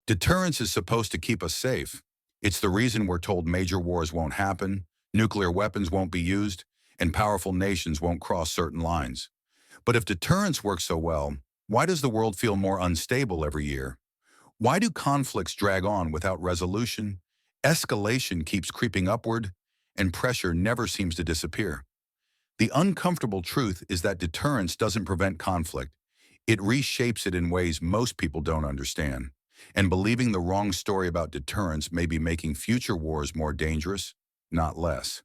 Deterrence is supposed to keep us safe. It's the reason we're told major wars won't happen, nuclear weapons won't be used, and powerful nations won't cross certain lines. But if deterrence works so well, why does the world feel more unstable every year? Why do conflicts drag on without resolution? Escalation keeps creeping upward, and pressure never seems to disappear. The uncomfortable truth is that deterrence doesn't prevent conflict. It reshapes it in ways most people don't understand. And believing the wrong story about deterrence may be making future wars more dangerous, not less.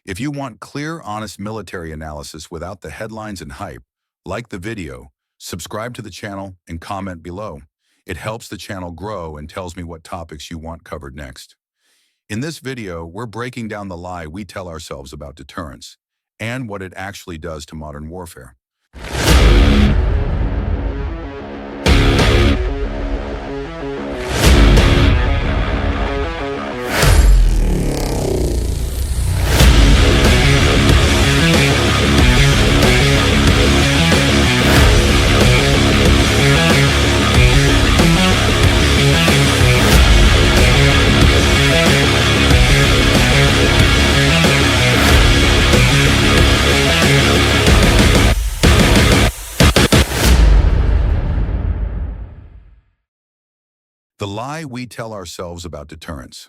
If you want clear, honest military analysis without the headlines and hype, like the video, subscribe to the channel, and comment below. It helps the channel grow and tells me what topics you want covered next. In this video, we're breaking down the lie we tell ourselves about deterrence and what it actually does to modern warfare. The lie we tell ourselves about deterrence.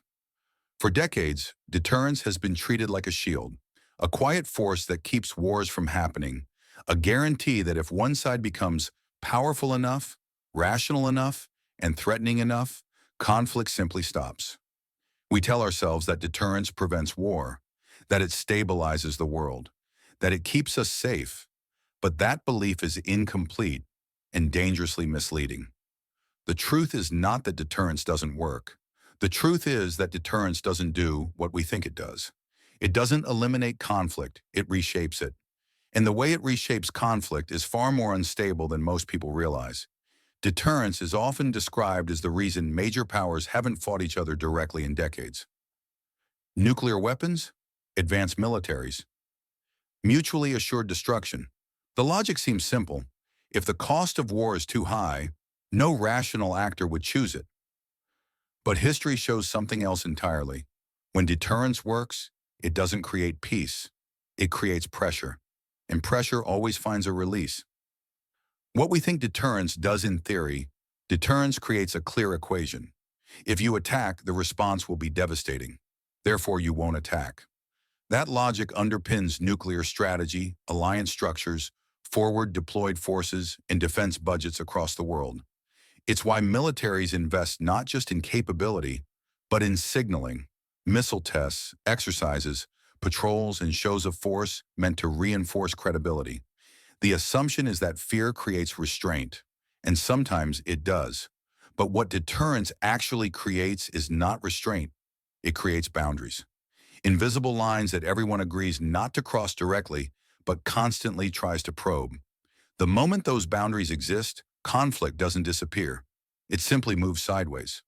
For decades, deterrence has been treated like a shield, a quiet force that keeps wars from happening, a guarantee that if one side becomes powerful enough, rational enough, and threatening enough, conflict simply stops. We tell ourselves that deterrence prevents war, that it stabilizes the world, that it keeps us safe, but that belief is incomplete and dangerously misleading. The truth is not that deterrence doesn't work. The truth is that deterrence doesn't do what we think it does. It doesn't eliminate conflict, it reshapes it. And the way it reshapes conflict is far more unstable than most people realize. Deterrence is often described as the reason major powers haven't fought each other directly in decades. Nuclear weapons, advanced militaries, mutually assured destruction. The logic seems simple. If the cost of war is too high, no rational actor would choose it. But history shows something else entirely. When deterrence works, it doesn't create peace. It creates pressure. And pressure always finds a release. What we think deterrence does in theory, deterrence creates a clear equation. If you attack, the response will be devastating. Therefore, you won't attack. That logic underpins nuclear strategy, alliance structures, forward deployed forces, and defense budgets across the world. It's why militaries invest not just in capability, but in signaling, missile tests, exercises, patrols, and shows of force meant to reinforce credibility. The assumption is that fear creates restraint, and sometimes it does. But what deterrence actually creates is not restraint. It creates boundaries. Invisible lines that everyone agrees not to cross directly, but constantly tries to probe. The moment those boundaries exist, conflict doesn't disappear. It simply moves sideways.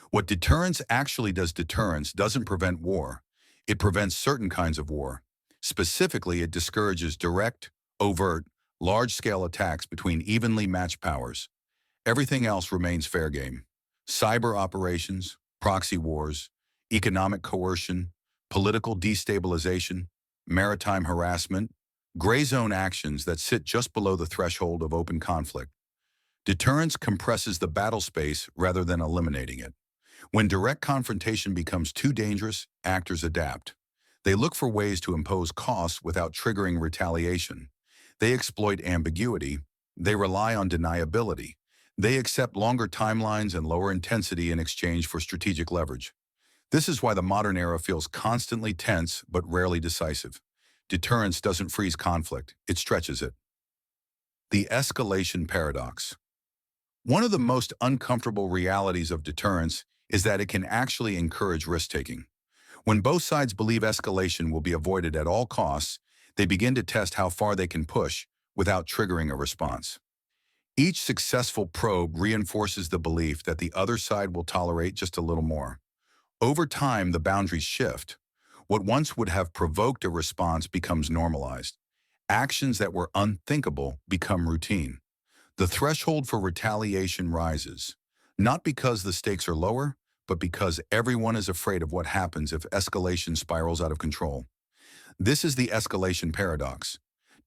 What deterrence actually does, deterrence doesn't prevent war. It prevents certain kinds of war. Specifically, it discourages direct, overt, large-scale attacks between evenly matched powers. Everything else remains fair game. Cyber operations, proxy wars, economic coercion, political destabilization, maritime harassment, gray zone actions that sit just below the threshold of open conflict. Deterrence compresses the battle space rather than eliminating it. When direct confrontation becomes too dangerous, actors adapt. They look for ways to impose costs without triggering retaliation. They exploit ambiguity. They rely on deniability. They accept longer timelines and lower intensity in exchange for strategic leverage. This is why the modern era feels constantly tense but rarely decisive. Deterrence doesn't freeze conflict, it stretches it. The escalation paradox. One of the most uncomfortable realities of deterrence is that it can actually encourage risk-taking. When both sides believe escalation will be avoided at all costs, they begin to test how far they can push without triggering a response. Each successful probe reinforces the belief that the other side will tolerate just a little more. Over time, the boundaries shift. What once would have provoked a response becomes normalized. Actions that were unthinkable become routine. The threshold for retaliation rises. Not because the stakes are lower, but because everyone is afraid of what happens if escalation spirals out of control. This is the escalation paradox.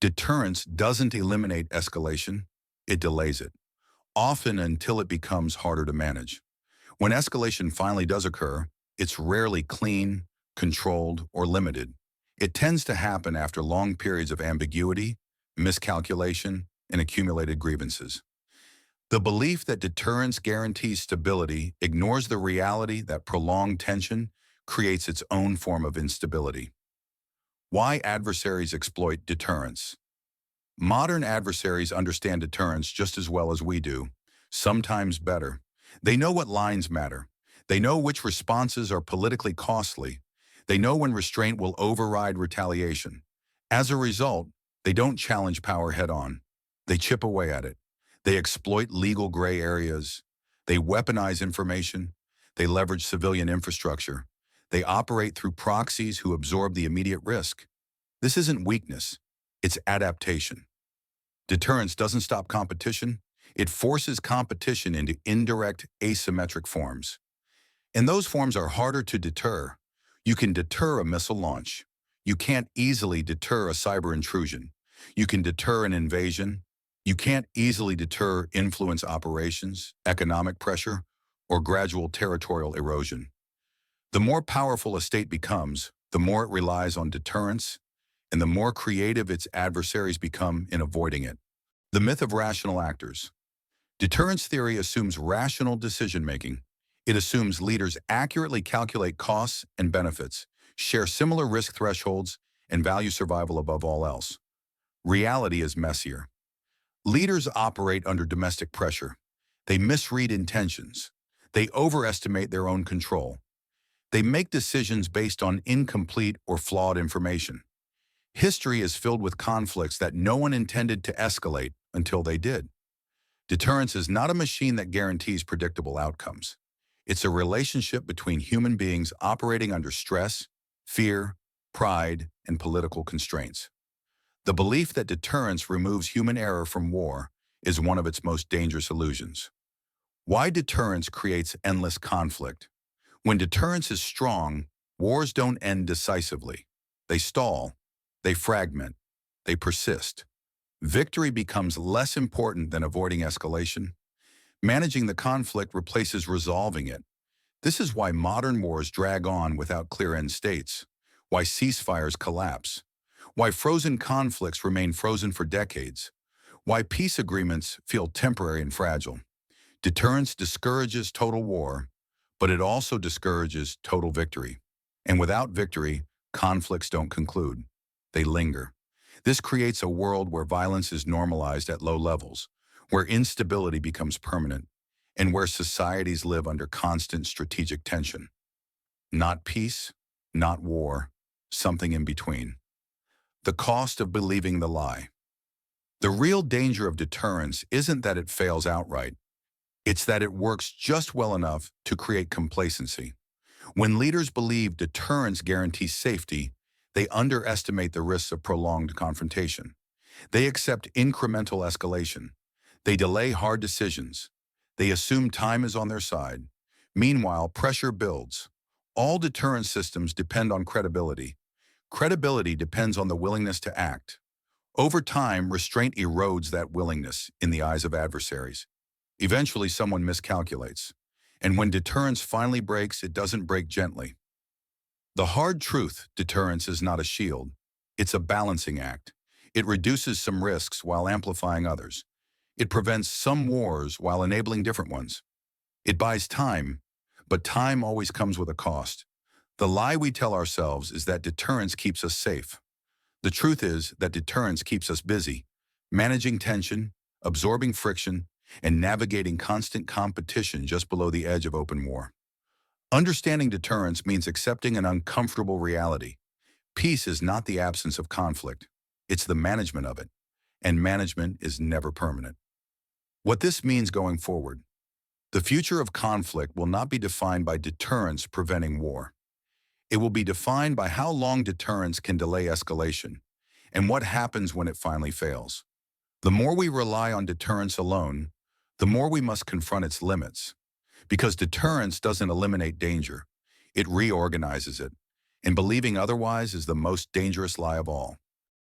Deterrence doesn't eliminate escalation, it delays it, often until it becomes harder to manage. When escalation finally does occur, it's rarely clean, controlled, or limited. It tends to happen after long periods of ambiguity, miscalculation, and accumulated grievances. The belief that deterrence guarantees stability ignores the reality that prolonged tension creates its own form of instability. Why adversaries exploit deterrence? Modern adversaries understand deterrence just as well as we do, sometimes better. They know what lines matter. They know which responses are politically costly. They know when restraint will override retaliation. As a result, they don't challenge power head-on. They chip away at it. They exploit legal gray areas. They weaponize information. They leverage civilian infrastructure. They operate through proxies who absorb the immediate risk. This isn't weakness. It's adaptation. Deterrence doesn't stop competition. It forces competition into indirect, asymmetric forms. And those forms are harder to deter. You can deter a missile launch. You can't easily deter a cyber intrusion. You can deter an invasion. You can't easily deter influence operations, economic pressure, or gradual territorial erosion. The more powerful a state becomes, the more it relies on deterrence, and the more creative its adversaries become in avoiding it. The myth of rational actors. Deterrence theory assumes rational decision-making. It assumes leaders accurately calculate costs and benefits, share similar risk thresholds, and value survival above all else. Reality is messier. Leaders operate under domestic pressure. They misread intentions. They overestimate their own control. They make decisions based on incomplete or flawed information. History is filled with conflicts that no one intended to escalate until they did. Deterrence is not a machine that guarantees predictable outcomes. It's a relationship between human beings operating under stress, fear, pride, and political constraints. The belief that deterrence removes human error from war is one of its most dangerous illusions. Why deterrence creates endless conflict? When deterrence is strong, wars don't end decisively. They stall, they fragment, they persist. Victory becomes less important than avoiding escalation. Managing the conflict replaces resolving it. This is why modern wars drag on without clear end states, why ceasefires collapse, why frozen conflicts remain frozen for decades, why peace agreements feel temporary and fragile. Deterrence discourages total war, but it also discourages total victory. And without victory, conflicts don't conclude. They linger. This creates a world where violence is normalized at low levels, where instability becomes permanent, and where societies live under constant strategic tension. Not peace, not war, something in between. The cost of believing the lie. The real danger of deterrence isn't that it fails outright. It's that it works just well enough to create complacency. When leaders believe deterrence guarantees safety, they underestimate the risks of prolonged confrontation. They accept incremental escalation. They delay hard decisions. They assume time is on their side. Meanwhile, pressure builds. All deterrence systems depend on credibility. Credibility depends on the willingness to act. Over time, restraint erodes that willingness in the eyes of adversaries. Eventually, someone miscalculates. And when deterrence finally breaks, it doesn't break gently. The hard truth, deterrence is not a shield. It's a balancing act. It reduces some risks while amplifying others. It prevents some wars while enabling different ones. It buys time, but time always comes with a cost. The lie we tell ourselves is that deterrence keeps us safe. The truth is that deterrence keeps us busy, managing tension, absorbing friction, and navigating constant competition just below the edge of open war. Understanding deterrence means accepting an uncomfortable reality. Peace is not the absence of conflict. It's the management of it, and management is never permanent. What this means going forward. The future of conflict will not be defined by deterrence preventing war. It will be defined by how long deterrence can delay escalation, and what happens when it finally fails. The more we rely on deterrence alone, the more we must confront its limits. Because deterrence doesn't eliminate danger. It reorganizes it. And believing otherwise is the most dangerous lie of all.